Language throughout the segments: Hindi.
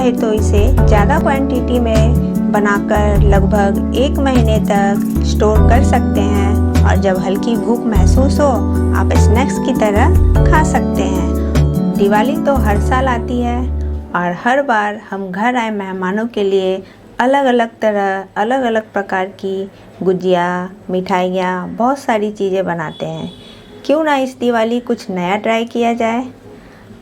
चाहे तो इसे ज़्यादा क्वांटिटी में बनाकर लगभग 1 महीने तक स्टोर कर सकते हैं और जब हल्की भूख महसूस हो आप स्नैक्स की तरह खा सकते हैं। दिवाली तो हर साल आती है और हर बार हम घर आए मेहमानों के लिए अलग अलग प्रकार की गुजिया, मिठाइयाँ, बहुत सारी चीज़ें बनाते हैं। क्यों ना इस दिवाली कुछ नया ट्राई किया जाए।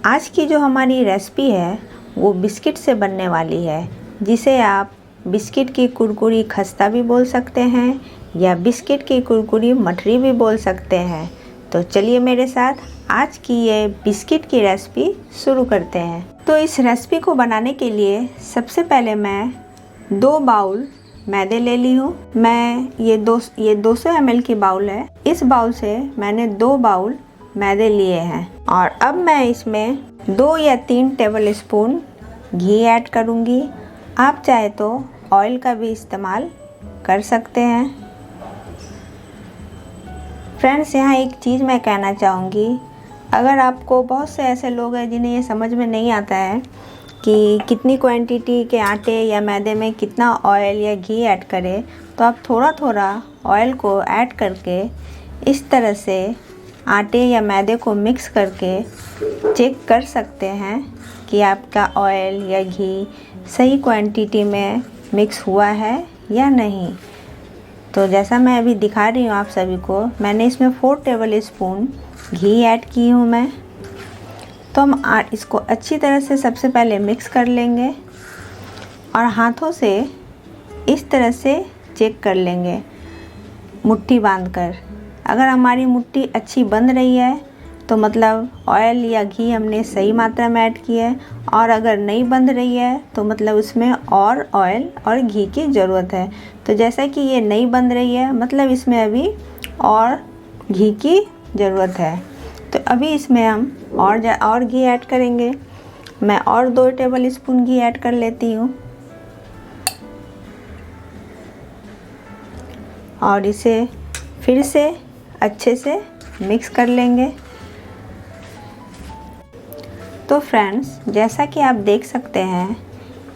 आज की जो हमारी रेसिपी है वो बिस्किट से बनने वाली है, जिसे आप बिस्किट की कुरकुरी खस्ता भी बोल सकते हैं या बिस्किट की कुरकुरी मठरी भी बोल सकते हैं। तो चलिए मेरे साथ आज की ये बिस्किट की रेसिपी शुरू करते हैं। तो इस रेसिपी को बनाने के लिए सबसे पहले मैं 2 बाउल मैदे ले ली हूँ। मैं ये 200 ml की बाउल है। इस बाउल से मैंने 2 बाउल मैदे लिए हैं और अब मैं इसमें 2 या 3 टेबल स्पून घी ऐड करूँगी। आप चाहे तो ऑयल का भी इस्तेमाल कर सकते हैं। फ्रेंड्स, यहाँ एक चीज़ मैं कहना चाहूँगी, अगर आपको बहुत से ऐसे लोग हैं जिन्हें ये समझ में नहीं आता है कि कितनी क्वांटिटी के आटे या मैदे में कितना ऑयल या घी ऐड करें, तो आप थोड़ा थोड़ा ऑयल को ऐड करके इस तरह से आटे या मैदे को मिक्स करके चेक कर सकते हैं कि आपका ऑयल या घी सही क्वांटिटी में मिक्स हुआ है या नहीं। तो जैसा मैं अभी दिखा रही हूँ आप सभी को, मैंने इसमें 4 टेबल स्पून घी ऐड की हूँ मैं। तो हम इसको अच्छी तरह से सबसे पहले मिक्स कर लेंगे और हाथों से इस तरह से चेक कर लेंगे मुट्ठी बांधकर। अगर हमारी मुट्ठी अच्छी बंध रही है तो मतलब ऑयल या घी हमने सही मात्रा में ऐड किया है, और अगर नहीं बंध रही है तो मतलब उसमें और ऑयल और घी की ज़रूरत है। तो जैसा कि ये नहीं बंध रही है मतलब इसमें अभी और घी की ज़रूरत है। तो अभी इसमें हम और घी ऐड करेंगे। मैं और 2 टेबल स्पून घी ऐड कर लेती हूँ और इसे फिर से अच्छे से मिक्स कर लेंगे। तो फ्रेंड्स, जैसा कि आप देख सकते हैं,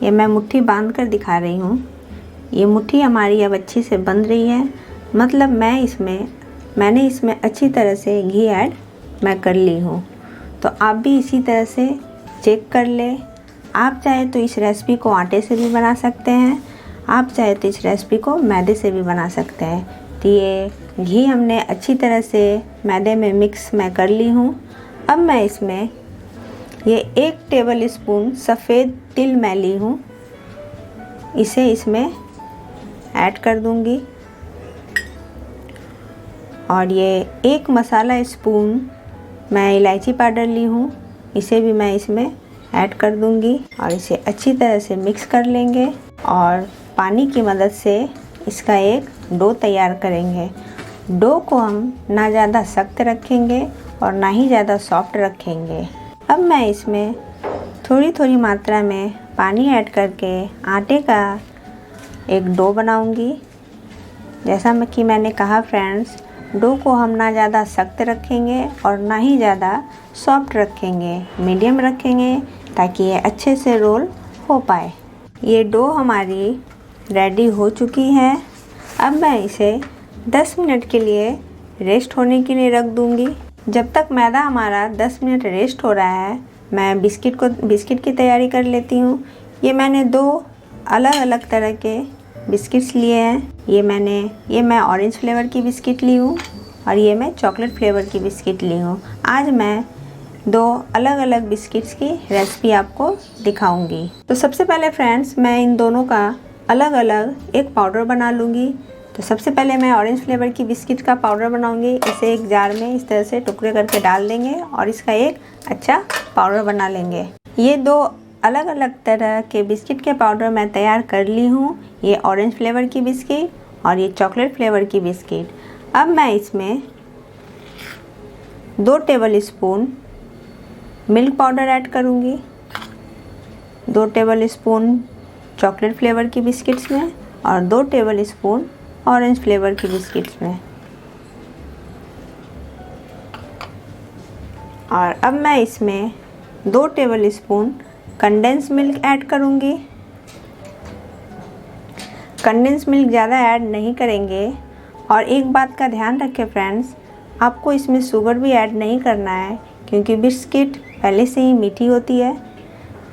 ये मैं मुट्ठी बांध कर दिखा रही हूँ। ये मुट्ठी हमारी अब अच्छी से बंध रही है, मतलब मैंने इसमें अच्छी तरह से घी ऐड मैं कर ली हूँ। तो आप भी इसी तरह से चेक कर ले। आप चाहे तो इस रेसिपी को आटे से भी बना सकते हैं, आप चाहे तो इस रेसिपी को मैदे से भी बना सकते हैं। तो ये घी हमने अच्छी तरह से मैदे में मिक्स मैं कर ली हूँ। अब मैं इसमें ये 1 टेबल स्पून सफ़ेद तिल मैं ली हूँ, इसे इसमें ऐड कर दूँगी। और ये 1 मसाला स्पून मैं इलायची पाउडर ली हूँ, इसे भी मैं इसमें ऐड कर दूँगी और इसे अच्छी तरह से मिक्स कर लेंगे और पानी की मदद से इसका एक डो तैयार करेंगे। डो को हम ना ज़्यादा सख्त रखेंगे और ना ही ज़्यादा सॉफ्ट रखेंगे। अब मैं इसमें थोड़ी थोड़ी मात्रा में पानी ऐड करके आटे का एक डो बनाऊँगी। जैसा कि मैंने कहा फ्रेंड्स, डो को हम ना ज़्यादा सख्त रखेंगे और ना ही ज़्यादा सॉफ्ट रखेंगे, मीडियम रखेंगे ताकि ये अच्छे से रोल हो पाए। ये डो हमारी रेडी हो चुकी है। अब मैं इसे 10 मिनट के लिए रेस्ट होने के लिए रख दूँगी। जब तक मैदा हमारा 10 मिनट रेस्ट हो रहा है, मैं बिस्किट की तैयारी कर लेती हूँ। ये मैंने 2 अलग अलग तरह के बिस्किट्स लिए हैं। ये मैं ऑरेंज फ्लेवर की बिस्किट ली हूँ और ये मैं चॉकलेट फ्लेवर की बिस्किट ली हूँ। आज मैं 2 अलग अलग बिस्किट्स की रेसिपी आपको दिखाऊंगी। तो सबसे पहले फ्रेंड्स, मैं इन दोनों का अलग अलग एक पाउडर बना लूँगी। तो सबसे पहले मैं ऑरेंज फ्लेवर की बिस्किट का पाउडर बनाऊँगी। इसे एक जार में इस तरह से टुकड़े करके डाल देंगे और इसका एक अच्छा पाउडर बना लेंगे। ये 2 अलग अलग तरह के बिस्किट के पाउडर मैं तैयार कर ली हूँ। ये ऑरेंज फ्लेवर की बिस्किट और ये चॉकलेट फ्लेवर की बिस्किट। अब मैं इसमें 2 table spoon milk powder add करूँगी, 2 टेबल स्पून चॉकलेट फ्लेवर की बिस्किट्स में और 2 टेबल स्पून ऑरेंज फ्लेवर की बिस्किट्स में। और अब मैं इसमें 2 table spoon condense milk add करूँगी। कंडेंस मिल्क ज़्यादा ऐड नहीं करेंगे। और एक बात का ध्यान रखें फ्रेंड्स, आपको इसमें शुगर भी ऐड नहीं करना है क्योंकि बिस्किट पहले से ही मीठी होती है।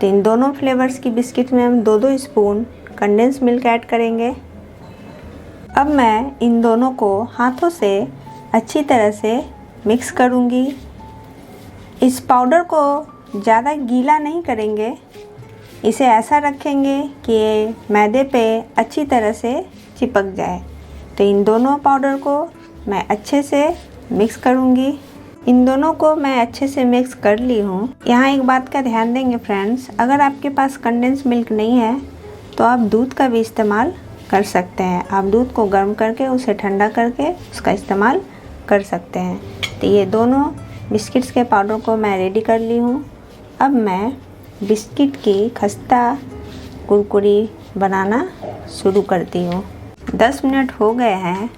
तो इन दोनों फ्लेवर्स की बिस्किट में हम 2-2 स्पून कंडेंस मिल्क ऐड करेंगे। अब मैं इन दोनों को हाथों से अच्छी तरह से मिक्स करूँगी। इस पाउडर को ज़्यादा गीला नहीं करेंगे, इसे ऐसा रखेंगे कि मैदे पे अच्छी तरह से चिपक जाए। तो इन दोनों पाउडर को मैं अच्छे से मिक्स करूँगी। इन दोनों को मैं अच्छे से मिक्स कर ली हूँ। यहाँ एक बात का ध्यान देंगे फ्रेंड्स, अगर आपके पास कंडेंस मिल्क नहीं है तो आप दूध का भी इस्तेमाल कर सकते हैं। आप दूध को गर्म करके उसे ठंडा करके उसका इस्तेमाल कर सकते हैं। तो ये दोनों बिस्किट्स के पाउडर को मैं रेडी कर ली हूँ। अब मैं बिस्किट की खस्ता कुरकुरी बनाना शुरू करती हूँ। 10 मिनट हो गए हैं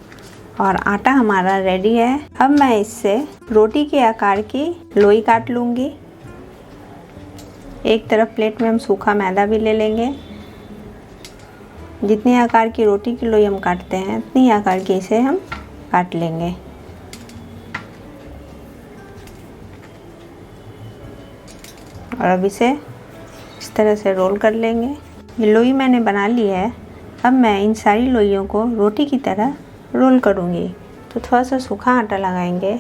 और आटा हमारा रेडी है। अब मैं इससे रोटी के आकार की लोई काट लूँगी। एक तरफ प्लेट में हम सूखा मैदा भी ले लेंगे। जितने आकार की रोटी की लोई हम काटते हैं उतनी आकार की इसे हम काट लेंगे। और अब इसे इस तरह से रोल कर लेंगे। ये लोई मैंने बना ली है। अब मैं इन सारी लोइयों को रोटी की तरह रोल करूँगी। तो थोड़ा सा सूखा आटा लगाएंगे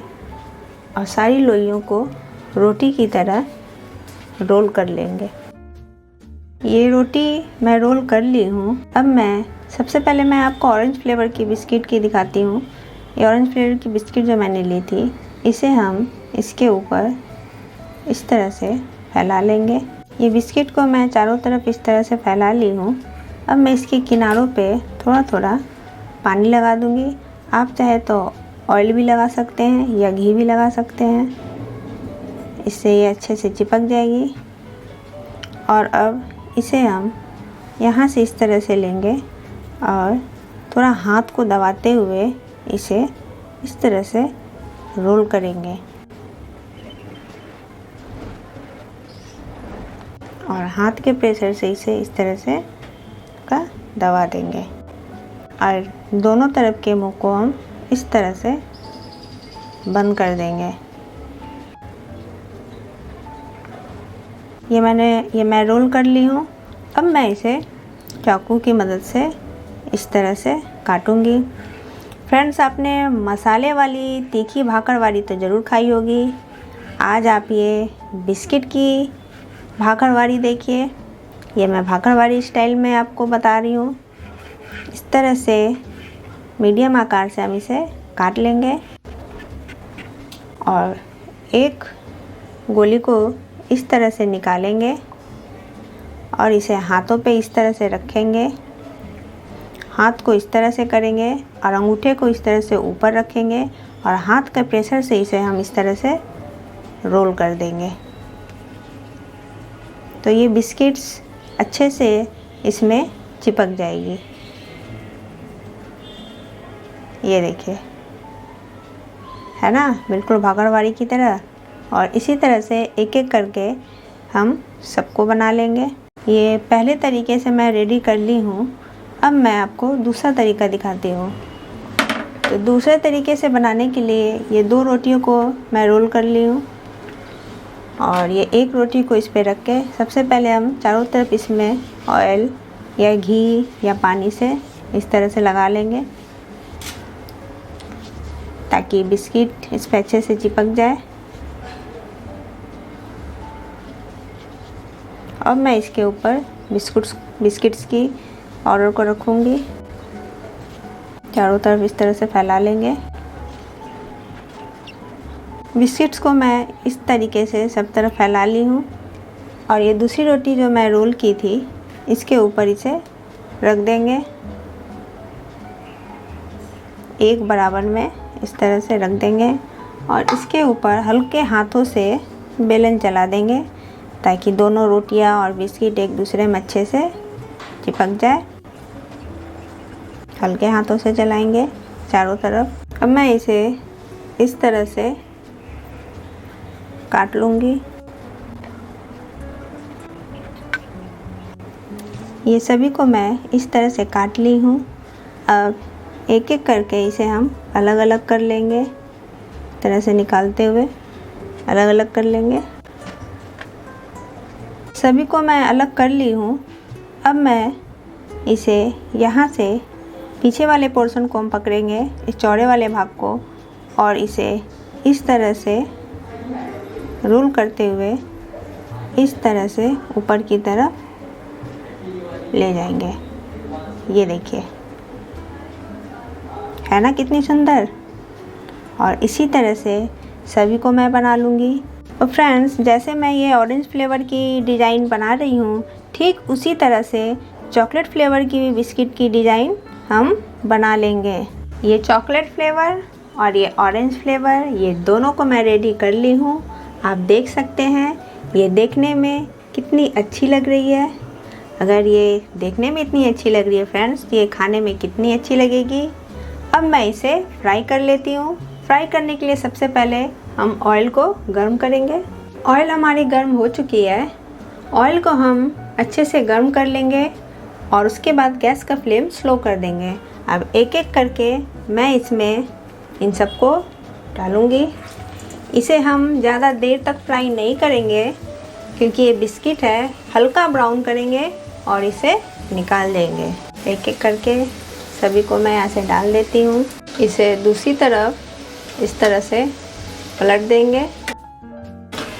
और सारी लोइयों को रोटी की तरह रोल कर लेंगे। ये रोटी मैं रोल कर ली हूँ। अब मैं सबसे पहले मैं आपको ऑरेंज फ्लेवर की बिस्किट की दिखाती हूँ। ये ऑरेंज फ्लेवर की बिस्किट जो मैंने ली थी, इसे हम इसके ऊपर इस तरह से फैला लेंगे। ये बिस्किट को मैं चारों तरफ इस तरह से फैला ली हूँ। अब मैं इसके किनारों पे थोड़ा थोड़ा पानी लगा दूँगी। आप चाहे तो ऑयल भी लगा सकते हैं या घी भी लगा सकते हैं, इससे ये अच्छे से चिपक जाएगी। और अब इसे हम यहाँ से इस तरह से लेंगे और थोड़ा हाथ को दबाते हुए इसे इस तरह से रोल करेंगे और हाथ के प्रेशर से इसे इस तरह से का दबा देंगे। और दोनों तरफ के मुंह को हम इस तरह से बंद कर देंगे। ये मैं रोल कर ली हूँ। अब मैं इसे चाकू की मदद से इस तरह से काटूँगी। फ्रेंड्स, आपने मसाले वाली तीखी भाकरवाड़ी तो ज़रूर खाई होगी। आज आप ये बिस्किट की भाकरवाड़ी देखिए। ये मैं भाकरवाड़ी स्टाइल में आपको बता रही हूँ। इस तरह से मीडियम आकार से हम इसे काट लेंगे और एक गोली को इस तरह से निकालेंगे और इसे हाथों पे इस तरह से रखेंगे। हाथ को इस तरह से करेंगे और अंगूठे को इस तरह से ऊपर रखेंगे और हाथ के प्रेशर से इसे हम इस तरह से रोल कर देंगे। तो ये बिस्किट्स अच्छे से इसमें चिपक जाएगी। ये देखिए, है ना, बिल्कुल भाकरवाड़ी की तरह। और इसी तरह से एक एक करके हम सबको बना लेंगे। ये पहले तरीके से मैं रेडी कर ली हूँ। अब मैं आपको दूसरा तरीका दिखाती हूँ। तो दूसरे तरीके से बनाने के लिए ये 2 रोटियों को मैं रोल कर ली हूँ और ये एक रोटी को इस पे रख के सबसे पहले हम चारों तरफ इसमें ऑयल या घी या पानी से इस तरह से लगा लेंगे ताकि बिस्किट इस पे अच्छे से चिपक जाए। अब मैं इसके ऊपर बिस्किट्स की पाउडर को रखूँगी। चारों तरफ इस तरह से फैला लेंगे। बिस्किट्स को मैं इस तरीके से सब तरफ फैला ली हूँ और ये दूसरी रोटी जो मैं रोल की थी इसके ऊपर इसे रख देंगे। एक बराबर में इस तरह से रख देंगे और इसके ऊपर हल्के हाथों से बेलन चला देंगे ताकि दोनों रोटियां और बिस्किट एक दूसरे में अच्छे से चिपक जाए। हल्के हाथों से चलाएंगे चारों तरफ। अब मैं इसे इस तरह से काट लूँगी ये सभी को मैं इस तरह से काट ली हूँ। अब एक एक करके इसे हम अलग अलग कर लेंगे, तरह से निकालते हुए अलग अलग कर लेंगे। सभी को मैं अलग कर ली हूँ। अब मैं इसे यहाँ से पीछे वाले पोर्शन को हम पकड़ेंगे, इस चौड़े वाले भाग को, और इसे इस तरह से रोल करते हुए इस तरह से ऊपर की तरफ ले जाएंगे। ये देखिए, है ना कितनी सुंदर। और इसी तरह से सभी को मैं बना लूँगी। और फ्रेंड्स, जैसे मैं ये ऑरेंज फ्लेवर की डिज़ाइन बना रही हूँ, ठीक उसी तरह से चॉकलेट फ्लेवर की भी बिस्किट की डिज़ाइन हम बना लेंगे। ये चॉकलेट फ्लेवर और ये ऑरेंज फ्लेवर, ये दोनों को मैं रेडी कर ली हूँ। आप देख सकते हैं ये देखने में कितनी अच्छी लग रही है। अगर ये देखने में इतनी अच्छी लग रही है फ्रेंड्स, ये खाने में कितनी अच्छी लगेगी। अब मैं इसे फ्राई कर लेती हूँ। फ्राई करने के लिए सबसे पहले हम ऑयल को गर्म करेंगे। ऑयल हमारी गर्म हो चुकी है। ऑयल को हम अच्छे से गर्म कर लेंगे और उसके बाद गैस का फ्लेम स्लो कर देंगे। अब एक एक करके मैं इसमें इन सबको डालूँगी। इसे हम ज़्यादा देर तक फ्राई नहीं करेंगे क्योंकि ये बिस्किट है, हल्का ब्राउन करेंगे और इसे निकाल देंगे। एक एक करके सभी को मैं यहाँ से डाल देती हूँ। इसे दूसरी तरफ इस तरह से पलट देंगे।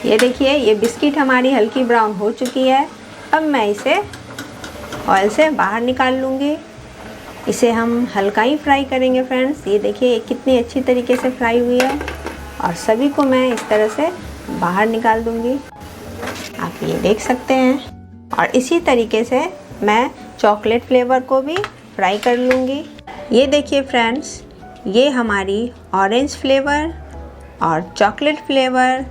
ये देखिए, ये बिस्किट हमारी हल्की ब्राउन हो चुकी है। अब मैं इसे ऑयल से बाहर निकाल लूँगी। इसे हम हल्का ही फ्राई करेंगे फ्रेंड्स। ये देखिए ये कितनी अच्छी तरीके से फ्राई हुई है और सभी को मैं इस तरह से बाहर निकाल दूँगी, आप ये देख सकते हैं। और इसी तरीके से मैं चॉकलेट फ्लेवर को भी फ्राई कर लूँगी। ये देखिए फ्रेंड्स, ये हमारी ऑरेंज फ्लेवर और चॉकलेट फ्लेवर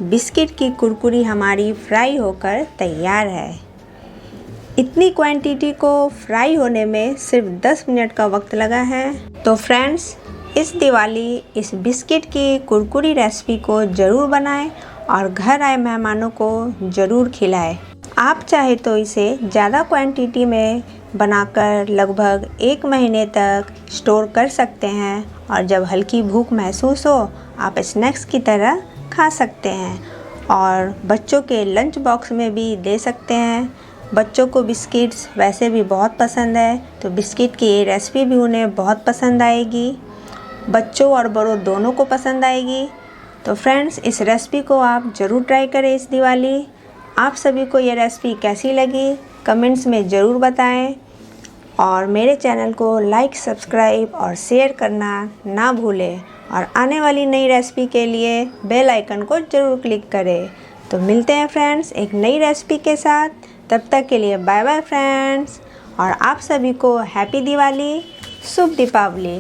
बिस्किट की कुरकुरी हमारी फ्राई होकर तैयार है। इतनी क्वांटिटी को फ्राई होने में सिर्फ 10 मिनट का वक्त लगा है। तो फ्रेंड्स, इस दिवाली इस बिस्किट की कुरकुरी रेसिपी को ज़रूर बनाएं और घर आए मेहमानों को ज़रूर खिलाएं। आप चाहे तो इसे ज़्यादा क्वांटिटी में बनाकर लगभग 1 महीने तक स्टोर कर सकते हैं और जब हल्की भूख महसूस हो आप स्नैक्स की तरह खा सकते हैं और बच्चों के लंच बॉक्स में भी दे सकते हैं। बच्चों को बिस्किट्स वैसे भी बहुत पसंद है, तो बिस्किट की ये रेसिपी भी उन्हें बहुत पसंद आएगी। बच्चों और बड़ों दोनों को पसंद आएगी। तो फ्रेंड्स, इस रेसिपी को आप ज़रूर ट्राई करें इस दिवाली। आप सभी को ये रेसिपी कैसी लगी कमेंट्स में ज़रूर बताएं और मेरे चैनल को लाइक, सब्सक्राइब और शेयर करना ना भूलें और आने वाली नई रेसिपी के लिए बेल आइकन को ज़रूर क्लिक करें। तो मिलते हैं फ्रेंड्स एक नई रेसिपी के साथ। तब तक के लिए बाय बाय फ्रेंड्स, और आप सभी को हैप्पी दिवाली, शुभ दीपावली।